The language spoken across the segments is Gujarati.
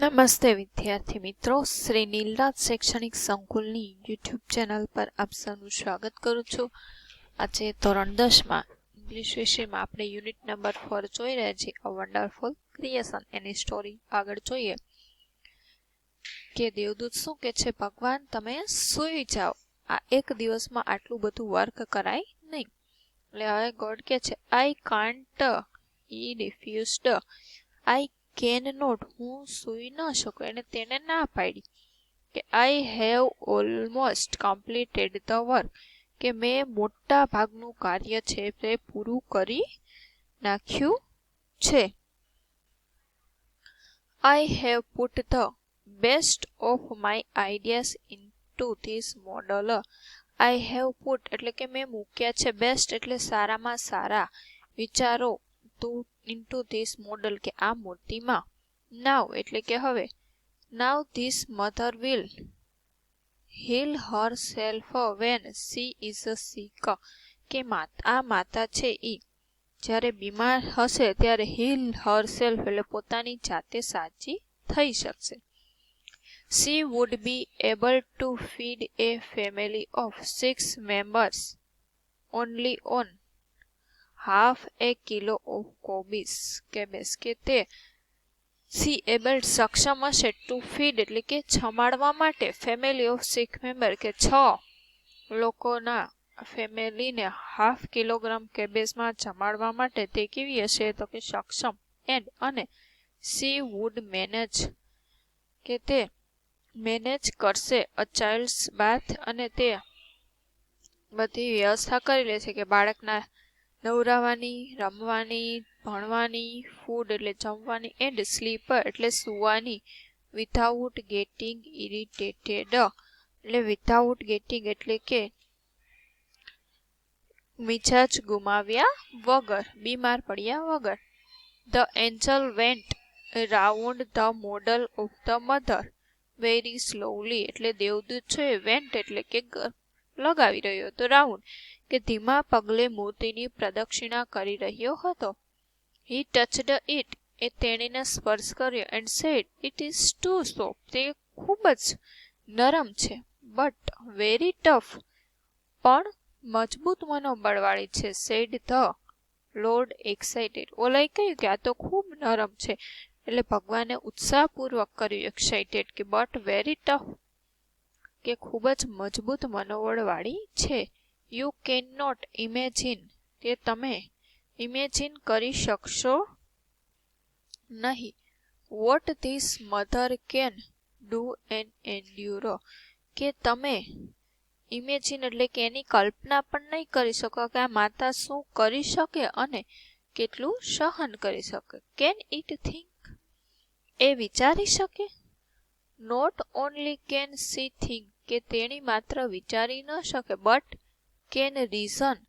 નમસ્તે વિદ્યાર્થી મિત્રો, શ્રી નીલરાજ શૈક્ષણિક સંકુલની યુટ્યુબ ચેનલ પર આપ સૌનું સ્વાગત કરું છું. આજે ધોરણ 10માં ઇંગ્લિશ વિષયમાં આપણે યુનિટ નંબર 4 જોઈ રહ્યા છીએ, a wonderful creation. Any story આગળ જોઈએ કે દેવદૂત શું કે છે, ભગવાન તમે સૂઈ જાઓ, આ એક દિવસમાં આટલું બધું વર્ક કરાય નહીં. એટલે હવે ગોડ કે છે, I can't, he refused, I can not, હું સૂઈ ન શકું. એને તેને ના પાડી કે I have almost completed the work, કે મેં મોટા ભાગનું કાર્ય છે તે પૂરું કરી નાખ્યું છે. I have put the best of my ideas into this model. I have put એટલે કે મેં મૂક્યા છે, બેસ્ટ એટલે સારામાં સારા વિચારો, ઇનટુ ધીસ મોડલ કે આ મૂર્તિમાં. નાવ એટલે કે હવે. Now this mother will heal herself when she is sick, કે આ માતા છે ઈ જ્યારે બીમાર હશે ત્યારે હીલ હર સેલ્ફ એટલે પોતાની જાતે સાજી થઈ શકશે. She would be able to feed A family of 6 members only on half A kilo of cabbage, કે તે સી એબલ સક્ષમ હશે, ટુ ફીડ એટલે કે જમાડવા માટે, ફેમિલી ઓફ 6 મેમ્બર કે 6 લોકોના ફેમિલીને હાફ કિલોગ્રામ કેબેજમાં જમાડવા માટે તે કેવી હશે, તો કે સક્ષમ. એન્ડ અને સી વુડ મેનેજ કે તે મેનેજ કરશે અ ચાઇલ્ડ્સ બાથ, અને તે બધી વ્યવસ્થા કરી લેશે કે બાળકના નવરાવાની, રમવાની, ભણવાની, ફૂડ એટલે જમવાની, એન્ડ સ્લીપર એટલે સૂવાની, વિધાઉટ ગેટિંગ ઇરિટેટેડ એટલે વિધાઉટ ગેટિંગ એટલે કે મિજાજ ગુમાવ્યા વગર, બીમાર પડ્યા વગર. The Angel vent round the model of the mother very slowly એટલે દેવદૂત છે, વેન્ટ એટલે કે લગાવી રહ્યો હતો, રાઉન્ડ કે ધીમા પગલે મૂર્તિની પ્રદક્ષિણા કરી રહ્યો હતો. હી ટચડ ઇટ એ તેણીને સ્પર્શ કર્યો, and said it is too soft તે ખૂબ જ નરમ છે, બટ વેરી ટફ પણ મજબૂત મનોબળવાળી છે. સેડ ધ લોર્ડ એક્સાઇટેડ ઓલાએ કહ્યું કે આ તો ખૂબ નરમ છે, એટલે ભગવાને ઉત્સાહપૂર્વક કર્યું એક્સાઇટેડ કે બટ વેરી ટફ કે ખૂબ જ મજબૂત મનોબળવાળી છે. યુ કેન નોટ ઇમેજિન કે તમે ઇમેજિન કરી શકશો નહીં. What this mother can do and endure કે તમે ઇમેજિન એટલે કે એની કલ્પના પણ નહીં કરી શકો કે આ માતા શું કરી શકે અને કેટલું સહન કરી શકે. કેન ઇટ થિંક એ વિચારી શકે. Not only can she think કે તેણી માત્ર વિચારી ન શકે, but can reason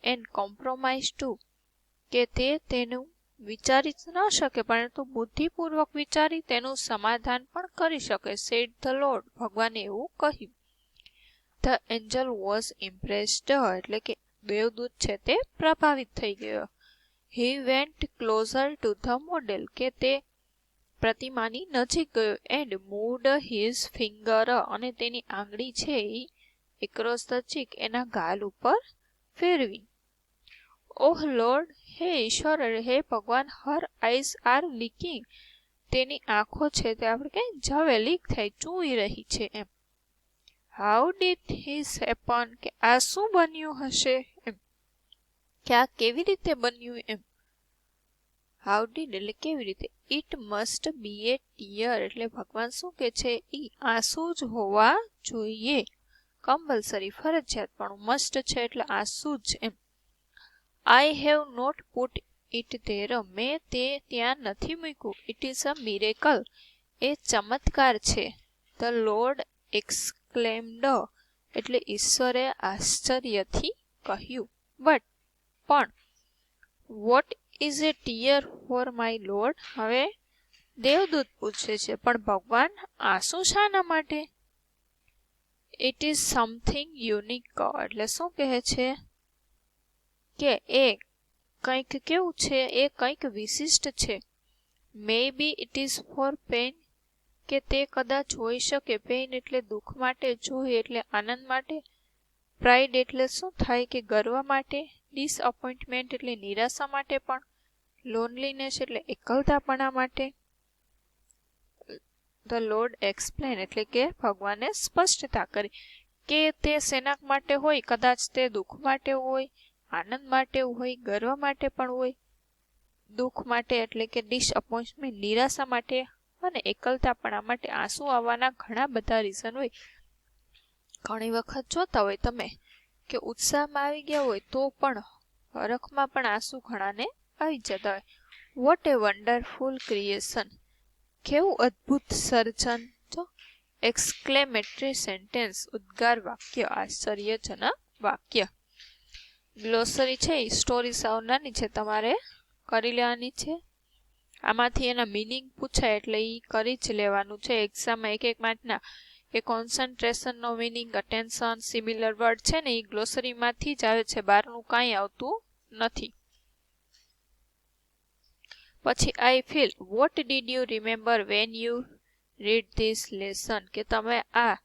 and compromise to કે તે તેનું વિચારી ન શકે પરંતુ બુદ્ધિપૂર્વક વિચારી તેનું સમાધાન પણ કરી શકે. સેડ ધ લોર્ડ ભગવાને એવું કહ્યું. ધ એન્જલ વોઝ ઇમ્પ્રેસ્ડ એટલે કે દેવદૂત છે તે પ્રભાવિત થઈ ગયો. He went closure to the model કે તે પ્રતિમાની નજીક ગયો, એન્ડ મૂવડ હિઝ ફિંગર અને તેની આંગળી છે એ એક્રોસ ધ ચીક એના ગાલ ઉપર ફેરવી. ઓહ લોર્ડ હે ઈશ્વર હે ભગવાન, હર આઈઝ આર લીકિંગ તેની આંખો છે તે આપણે કઈ જવે લીક થાય, ચૂઈ રહી છે એમ. હાઉ ડીડ ધીસ હેપન કે આ શું બન્યું હશે એમ, કે આ કેવી રીતે બન્યું એમ. હાઉ ડીડ એટલે કેવી રીતે. It must be A tear એટલે ભગવાન શું કે છે ઈ આંસુ જ હોવા જોઈએ, કમ્પલસરી ફરજિયાત, પણ મસ્ટ છે એટલે આંસુ જ એમ. I have not put it there મેં તે ત્યાં નથી મૂક્યું. ઇટ ઇઝ અ મિરેકલ એ ચમત્કાર છે. ધ લોર્ડ એક્સક્લેમ્ડ એટલે ઈશ્વરે આશ્ચર્યથી કહ્યું. બટ પણ what is A tear for my lord હવે દેવદૂત પૂછે છે, પણ ભગવાન આંસુ શાના માટે. ઇટ ઇઝ સમથિંગ યુનિક એટલે શું કહે છે કે એ કંઈક કેવું છે, એ કંઈક વિશિષ્ટ છે. મે B it is four pen કે તે કદાચ હોઈ શકે. પેઇન એટલે દુઃખ માટે, જોય એટલે આનંદ માટે, પ્રાઇડ એટલે શું થાય કે ગર્વ માટે, ડિસઅપોઇન્ટમેન્ટ એટલે નિરાશા માટે પણ, લોનલીનેસ એટલે એકલતાપણા માટે. ધ લોર્ડ એક્સપ્લેન એટલે કે ભગવાને સ્પષ્ટતા કરી કે તે શેના માટે હોય. કદાચ તે દુઃખ માટે હોય, આનંદ માટે હોય, ગર્વ માટે પણ હોય. દુઃખ માટે એટલે કે ડિસઅપોઇન્ટમેન્ટ, નિરાશા માટે અને એકલતાપણા માટે. આંસુ આવવાના ઘણા બધા રીઝન હોય. ઘણી વખત જોતા હોય તમે કે ઉત્સાહમાં આવી ગયા હોય તો પણ હરખમાં પણ આંસુ ઘણાને આવી જતા હોય. વોટ એ વન્ડરફુલ ક્રિએશન, કેવું અદ્ભુત સર્જન. જો એક્સક્લેમેટરી સેન્ટેન્સ, ઉદ્ગાર વાક્ય, આશ્ચર્યજનક વાક્ય. ગ્લોસરી છે એ સ્ટોરી સાવ નાની છે, તમારે કરી લેવાની છે. આમાંથી એના મિનિંગ પૂછાય એટલે એ કરી જ લેવાનું છે. એક્ઝામમાં એક માર્કના એ કોન્સન્ટ્રેશનનો મિનિંગ, અટેન્શન, સિમિલર વર્ડ છે ને એ ગ્લોસરીમાંથી જ આવે છે, બહારનું કાંઈ આવતું નથી. પછી I feel, what did you remember when you read this lesson, કે તમે આ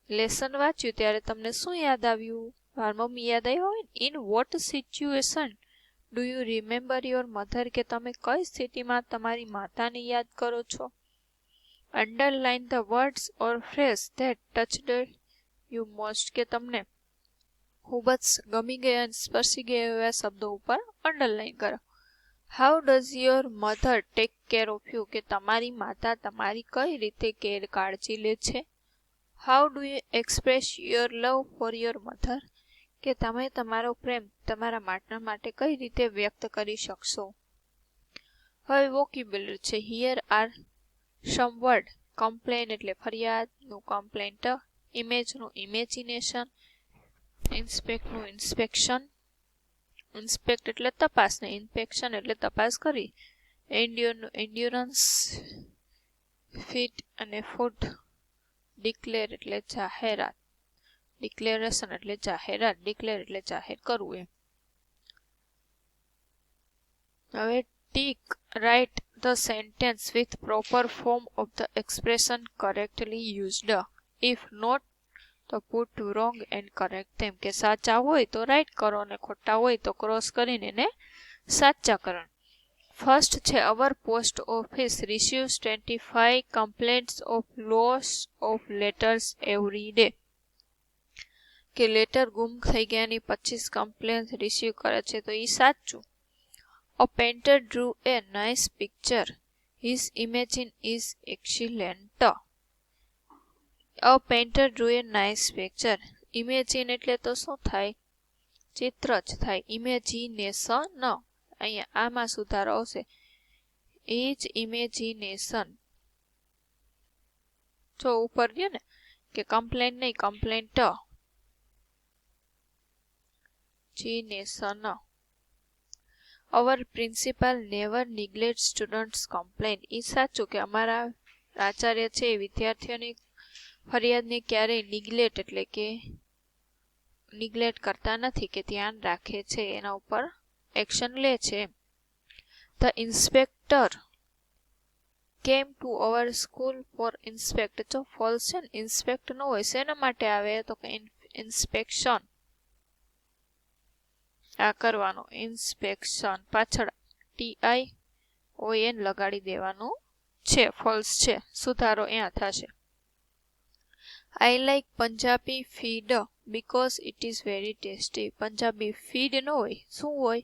લેસન વાંચ્યું ત્યારે તમને શું યાદ આવ્યું? મારી મમ્મી યાદ આવ્યા હોય ને. In vote situation do you remember your mother, કે તમે કઈ સ્થિતિમાં તમારી માતાને યાદ કરો છો? Underline the words or phrase that ટચડ you most, કે તમને ખૂબ જ ગમી ગયા અને સ્પર્શી ગયા એવા શબ્દો ઉપર અંડરલાઇન કરો. How does your mother take care of you, કે તમારી માતા તમારી કઈ રીતે કાળજી લે છે? How do you express your love for your mother, કે તમે તમારો પ્રેમ તમારા માતા માટે કઈ રીતે વ્યક્ત કરી શકશો? હવે વોકેબ્યુલરી છે. Here are some word. Complain એટલે ફરિયાદનું કમ્પ્લેન્ટ, ઇમેજનું ઇમેજિનેશન, ઇન્સ્પેક્ટનું ઇન્સ્પેક્શન, ઇન્સ્પેક્ટ એટલે તપાસ ને ઇન્સ્પેક્શન એટલે તપાસ કરી, એન્ડ્યોરનું એન્ડ્યોરન્સ, ફિટ અને ફૂડ, ડિક્લેર એટલે જાહેરાત, ડિક્લેરેશન એટલે જાહેરાત, ડિક્લેર એટલે જાહેર કરવું એમ. હવે tick, write the sentence with proper form of the expression correctly used. If not તો put wrong and correct them, કે સાચા હોય તો રાઇટ કરો અને ખોટા હોય તો ક્રોસ કરીને એને સાચા કરો. ફર્સ્ટ છે our post office receives 25 complaints of loss of letters every day, કે લેટર ગુમ થઈ ગયાની 25 કમ્પ્લેન્ટ રિસીવ કરે છે તો એ સાચું. અ painter drew a nice picture, his imagine is excellent. A painter drew a nice picture. Imagine એટલે તો શું થાય? ચિત્ર જ થાય. ઇમેજિનેશન, અહીંયા આમાં સુધારો આવશે. Is imagination. જો ઉપર રહ્યો ને કે કમ્પ્લેન નહીં, કમ્પ્લેન્ટ. જીનેશન. Our principal never neglect students complain. એ સાચું કે અમારા આચાર્ય છે એ વિદ્યાર્થીઓની ફરિયાદને ક્યારેય નિગ્લેક્ટ એટલે કે નિગ્લેક્ટ કરતા નથી, કે ધ્યાન રાખે છે, એના ઉપર એક્શન લે છે. The inspector came to our school four inspect. જો ફોલ્સ છે ને ઇન્સ્પેક્ટ ન હોય શેના માટે આવે તો કે ઇન્સ્પેક્શન આ કરવાનો. ઇન્સ્પેક્શન પાછળ TION લગાડી દેવાનું છે. ફોલ્સ છે, સુધારો અહીંયા થશે. I like Punjabi feed because it is very tasty. Punjabi feed ન હોય, શું હોય?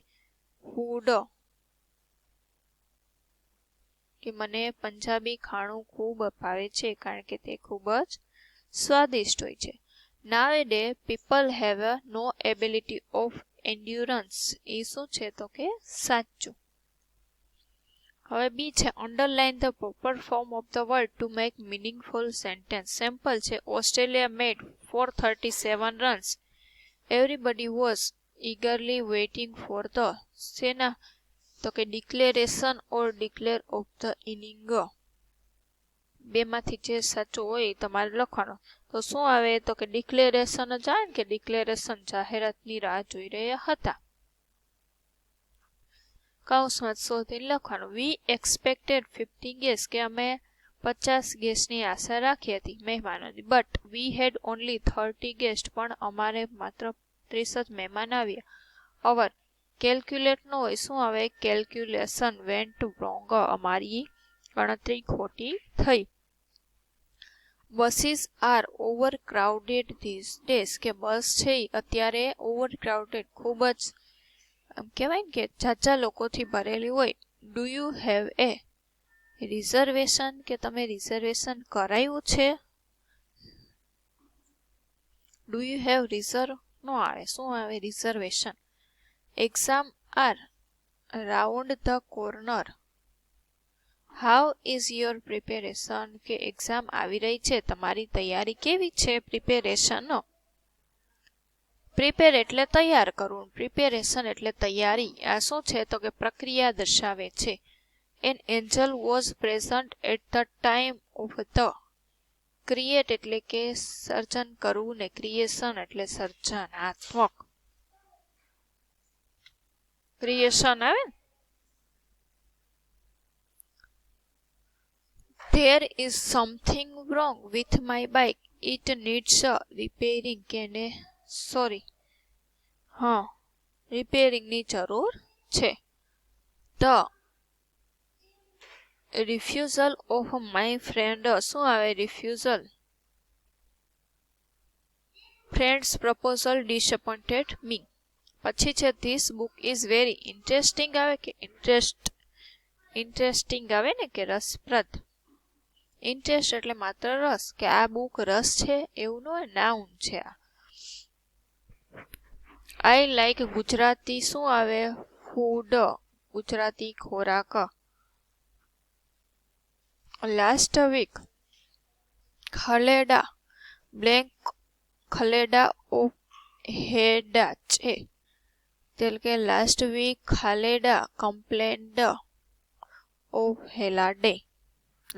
ફૂડ. કે મને પંજાબી ખાણું ખૂબ ભાવે છે કારણ કે તે ખૂબ જ સ્વાદિષ્ટ હોય છે. Nowadays people have no ability of endurance. એ શું છે તો કે સાચું. હવે બી છે underline the proper form of the word to make meaningful sentence. Simple છે. Australia made 437 runs. Everybody was eagerly waiting for the સેના તો કે declaration or declare of the inning. બેમાંથી જે સાચું હોય એ તમારે લખવાનું. તો શું આવે તો કે ડિક્લેરેશન જ આવે ને, કે ડિક્લેરેશન જાહેરાતની રાહ જોઈ રહ્યા હતા. કૌંસમાં શોધીને લખવાનું. વી એક્સપેક્ટેડ 50 ગેસ, કે અમે 50 ગેસ્ટની આશા રાખી હતી મહેમાનોની. But we had only 30 guest, પણ અમારે માત્ર 30 જ મહેમાન આવ્યા. અવર કેલ્ક્યુલેટ નો હોય, શું આવે? કેલ્ક્યુલેશન વેન્ટ રોંગ, અમારી ગણતરી ખોટી થઈ. Buses are over crowded this days, કે બસ છે અત્યારે ઓવર ક્રાઉડેડ, ખૂબ જ કહેવાય ને કે ઝાઝા લોકોથી ભરેલી હોય. Do you have a reservation, કે તમે રિઝર્વેશન કરાયું છે? ડુ યુ હેવ રિઝર્વ નો આવે, શું આવે? Reservation. Exam are round the corner. How is your preparation, કે એક્ઝામ આવી રહી છે, તમારી તૈયારી કેવી છે? પ્રિપેરેશન. પ્રિપેર એટલે તૈયાર કરવું, પ્રિપેરેશન એટલે તૈયારી. આ શું છે? તો કે પ્રક્રિયા દર્શાવે છે. An angel was present at the time of the. Create એટલે કે સર્જન કરવું ને ક્રિએશન એટલે સર્જનાત્મક. ક્રિએશન આવે ને. There is something wrong with my bike. It needs repairing. કેને રિપેરિંગ ની જરૂર છે. The refusal of my friend, શું આવે? refusal. Friend's proposal disappointed me. પછી છે this book is very interesting, આવે કે ઇન્ટરેસ્ટિંગ આવે ને કે રસપ્રદ. ઇન્ટરેસ્ટ એટલે માત્ર રસ, કે આ બુક રસ છે એવું ન હોય, નાઉન છે આ. આઈ લાઈક ગુજરાતી, શું આવે? ફૂડ, ગુજરાતી ખોરાક. Last week Khaleda blank, Khaleda of headache છે, એટલે કે last week Khaleda complained of હેલાડે.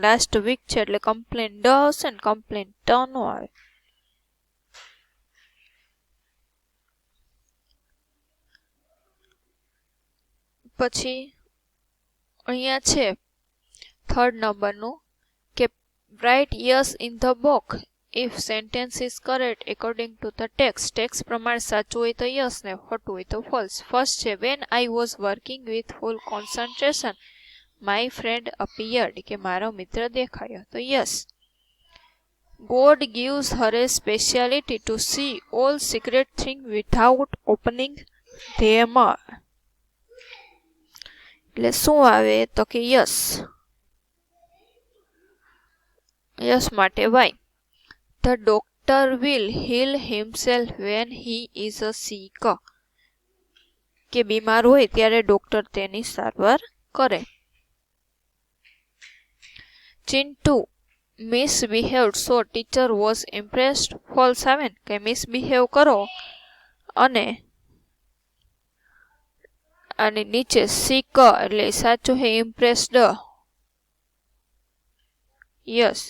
લાસ્ટ વીક છે એટલે કમ્પ્લેન્ડ હશે ને, કમ્પ્લેન્ટ નો આવે. પછી અહીંયા છે 3rd નંબરનું કે write yes in the box if sentence is correct according to the text. Text પ્રમાણે સાચું હોય તો યસ ને ખોટું હોય તો ફોલ્સ. ફર્સ્ટ છે when I was working with full concentration my friend appeared, કે મારો મિત્ર દેખાયો તો yes. God gives her a speciality to see all secret things without opening them. એટલે શું આવે? તો કે યસ. યસ માટે Y. The doctor will heal himself when he is sick, કે બીમાર હોય ત્યારે ડોક્ટર તેની સારવાર કરે. Chintu misbehaved so teacher was impressed. false આવે ને, કે misbehave કરો અને નીચે sick એટલે સાચું છે, impressed યસ.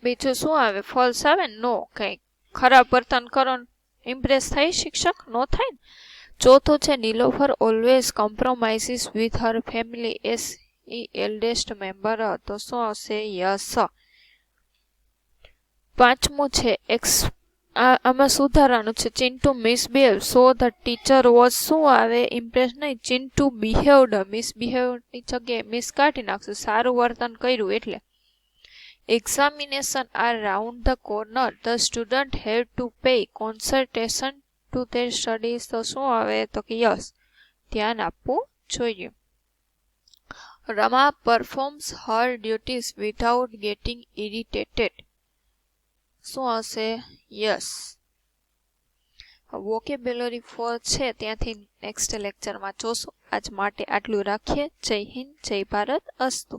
બીજું શું આવે? ફોલ્સ આવે ને, નો. કઈ ખરાબ વર્તન કરો ઇમ્પ્રેસ થાય શિક્ષક? નો થાય ને. ચોથું છે Nilofar always compromises with her family as the eldest member, તો શું આવશે? યસ. પાંચમું છે આમાં સુધારાનું છે Chintu misbehave so the teacher was, શું આવે? ઇમ્પ્રેસ નહીં, ચિન્ટુ બિહેવડ. મિસબિહેવની જગ્યાએ મિસ કાઢી નાખશું, સારું વર્તન કર્યું એટલે. Examination are round the corner, the student have to pay concentration to their studies, તો શું આવે? તો કે યસ, ધ્યાન આપવું જોઈએ. Rama performs her duties without getting irritated, શું આવશે? યસ. વોકેબ્યુલરી 4 છે ત્યાંથી નેક્સ્ટ લેક્ચરમાં જોશું. આજ માટે આટલું રાખીએ. જય હિન્દ, જય ભારત, અસ્તુ.